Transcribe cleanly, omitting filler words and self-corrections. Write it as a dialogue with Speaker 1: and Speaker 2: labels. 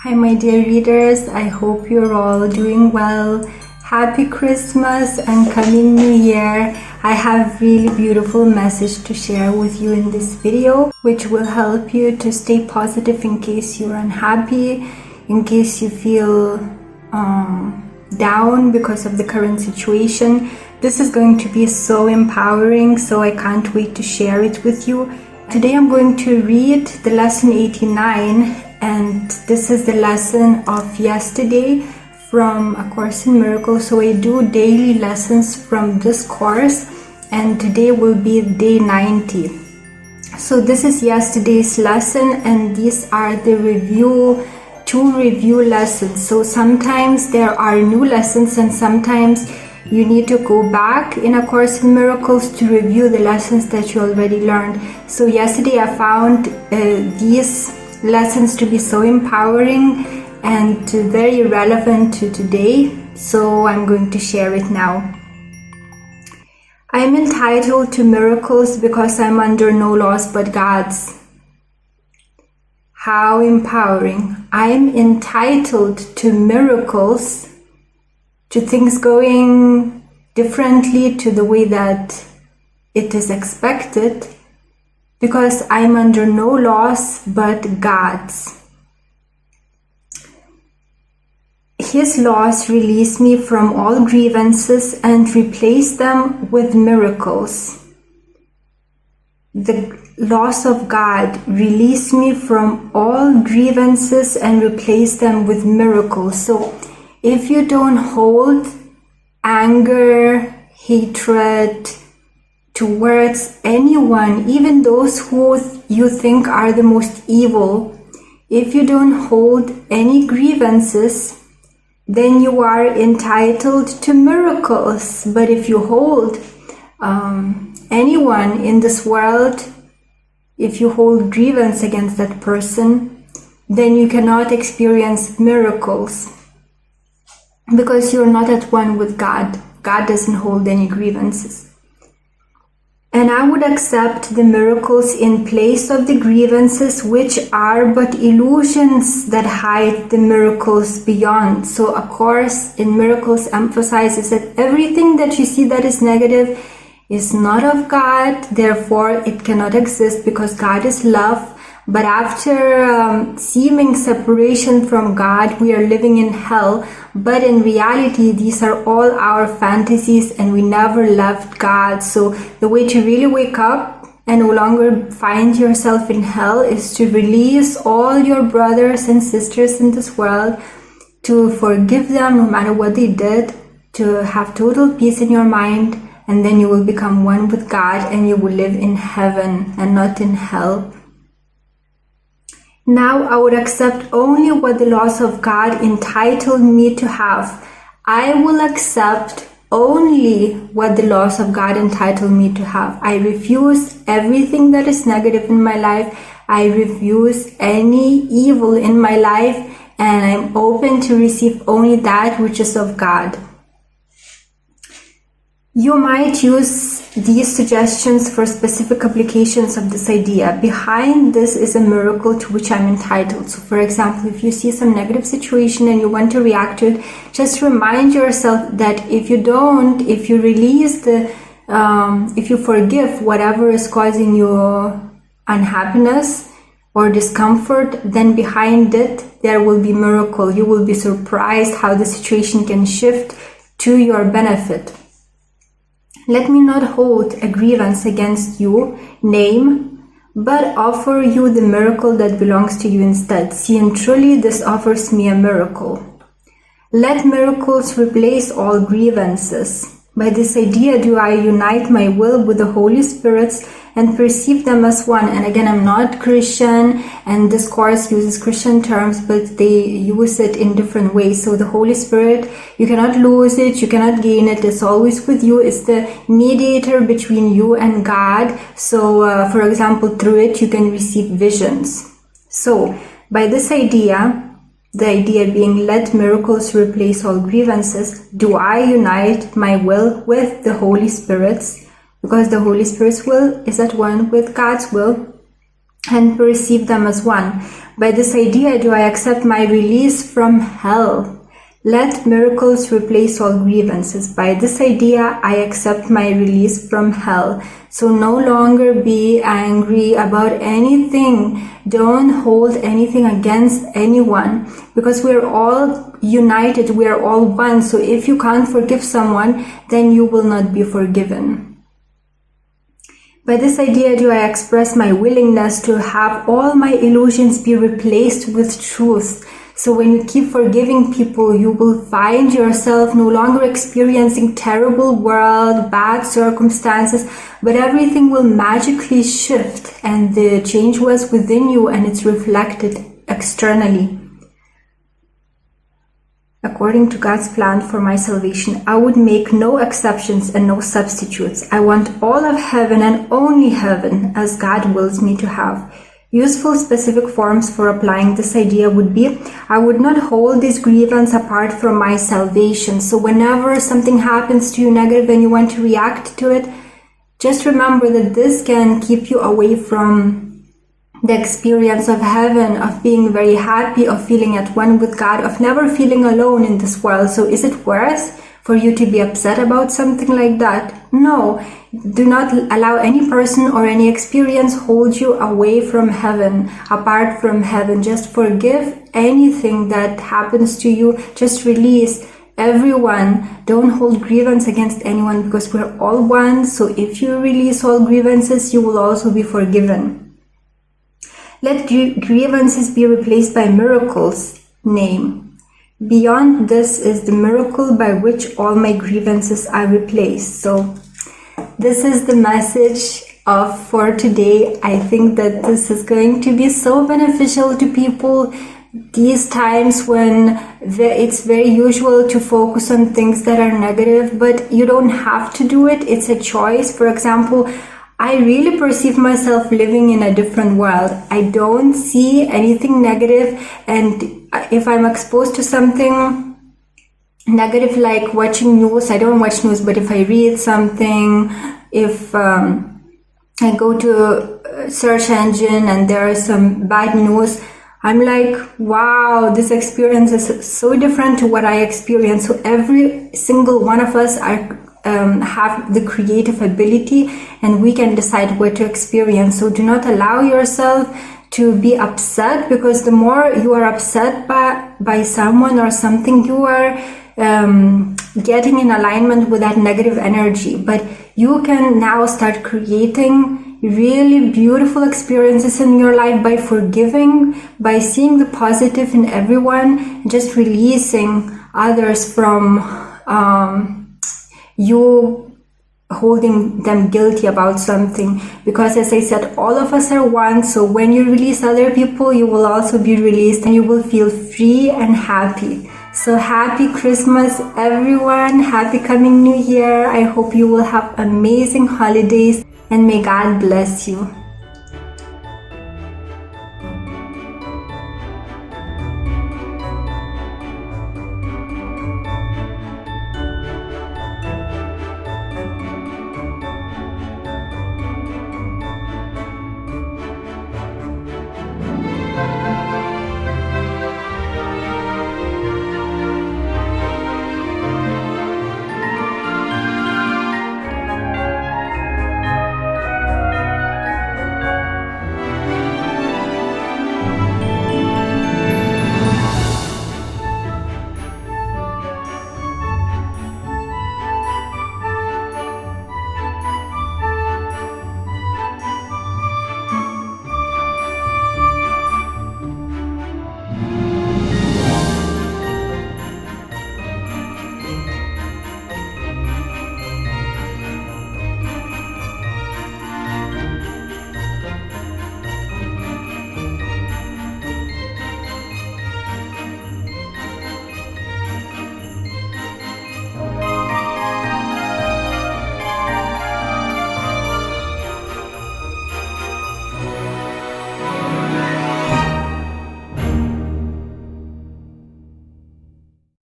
Speaker 1: Hi my dear readers, I hope you're all doing well. Happy Christmas and coming New Year. I have really beautiful message to share with you in this video, which will help you to stay positive in case you're unhappy, in case you feel down because of the current situation. This is going to be so empowering, so I can't wait to share it with you. Today I'm going to read the lesson 89, and this is the lesson of yesterday from A Course in Miracles. So I do daily lessons from this course, and today will be day 90. So this is yesterday's lesson, and these are the two review lessons. So sometimes there are new lessons, and sometimes you need to go back in A Course in Miracles to review the lessons that you already learned. So yesterday I found these lessons to be so empowering and very relevant to today, so I'm going to share it now. I'm entitled to miracles because I'm under no laws but God's. How empowering. I'm entitled to miracles, to things going differently to the way that it is expected, because I'm under no laws but God's. His laws release me from all grievances and replace them with miracles. The laws of God release me from all grievances and replace them with miracles. So if you don't hold anger, hatred towards anyone, even those who you think are the most evil, if you don't hold any grievances, then you are entitled to miracles. But if you hold anyone in this world, if you hold grievance against that person, then you cannot experience miracles, because you're not at one with God. God doesn't hold any grievances. And I would accept the miracles in place of the grievances, which are but illusions that hide the miracles beyond. So A Course in Miracles emphasizes that everything that you see that is negative is not of God, therefore it cannot exist, because God is love. But after seeming separation from God, we are living in hell. But in reality, these are all our fantasies, and we never left God. So the way to really wake up and no longer find yourself in hell is to release all your brothers and sisters in this world, to forgive them no matter what they did, to have total peace in your mind, and then you will become one with God, and you will live in heaven and not in hell. Now I would accept only what the laws of God entitled me to have. I will accept only what the laws of God entitle me to have. I refuse everything that is negative in my life. I refuse any evil in my life, and I'm open to receive only that which is of God. You might use these suggestions for specific applications of this idea. Behind this is a miracle to which I'm entitled. So for example, if you see some negative situation and you want to react to it, just remind yourself that if you release if you forgive whatever is causing you unhappiness or discomfort, then behind it there will be miracle. You will be surprised how the situation can shift to your benefit. Let me not hold a grievance against you, name, but offer you the miracle that belongs to you instead. See, and truly this offers me a miracle. Let miracles replace all grievances. By this idea do I unite my will with the Holy Spirit's and perceive them as one. And again, I'm not Christian, and this course uses Christian terms, but they use it in different ways. So the Holy Spirit, you cannot lose it, you cannot gain it, it's always with you. It's the mediator between you and God. So for example, through it you can receive visions. So by this idea, the idea being let miracles replace all grievances, do I unite my will with the Holy Spirit's, because the Holy Spirit's will is at one with God's will. and perceive them as one. By this idea, do I accept my release from hell. Let miracles replace all grievances. By this idea, I accept my release from hell. So no longer be angry about anything. Don't hold anything against anyone, because we're all united. We're all one. So if you can't forgive someone, then you will not be forgiven. By this idea, do I express my willingness to have all my illusions be replaced with truth. So when you keep forgiving people, you will find yourself no longer experiencing terrible world, bad circumstances, but everything will magically shift, and the change was within you and it's reflected externally. According to God's plan for my salvation, I would make no exceptions and no substitutes. I want all of heaven and only heaven as God wills me to have. Useful specific forms for applying this idea would be, I would not hold this grievance apart from my salvation. So whenever something happens to you negative and you want to react to it, just remember that this can keep you away from the experience of heaven, of being very happy, of feeling at one with God, of never feeling alone in this world. So is it worth for you to be upset about something like that? No. Do not allow any person or any experience hold you away from heaven, apart from heaven. Just forgive anything that happens to you. Just release everyone. Don't hold grievance against anyone, because we're all one. So if you release all grievances, you will also be forgiven. Let grievances be replaced by miracles. Name. Beyond this is the miracle by which all my grievances are replaced. So this is the message for today. I think that this is going to be so beneficial to people these times when it's very usual to focus on things that are negative, but you don't have to do it. It's a choice. For example, I really perceive myself living in a different world. I don't see anything negative, and if I'm exposed to something negative like watching news, I don't watch news, but if I read something, if I go to a search engine and there is some bad news, I'm like, wow, this experience is so different to what I experience. So every single one of us have the creative ability, and we can decide what to experience. So do not allow yourself to be upset, because the more you are upset by someone or something, you are getting in alignment with that negative energy. But you can now start creating really beautiful experiences in your life by forgiving, by seeing the positive in everyone, just releasing others from you holding them guilty about something. Because as I said, all of us are one. So when you release other people, you will also be released, and you will feel free and happy. So happy Christmas, everyone. Happy coming New Year. I hope you will have amazing holidays, and may God bless you.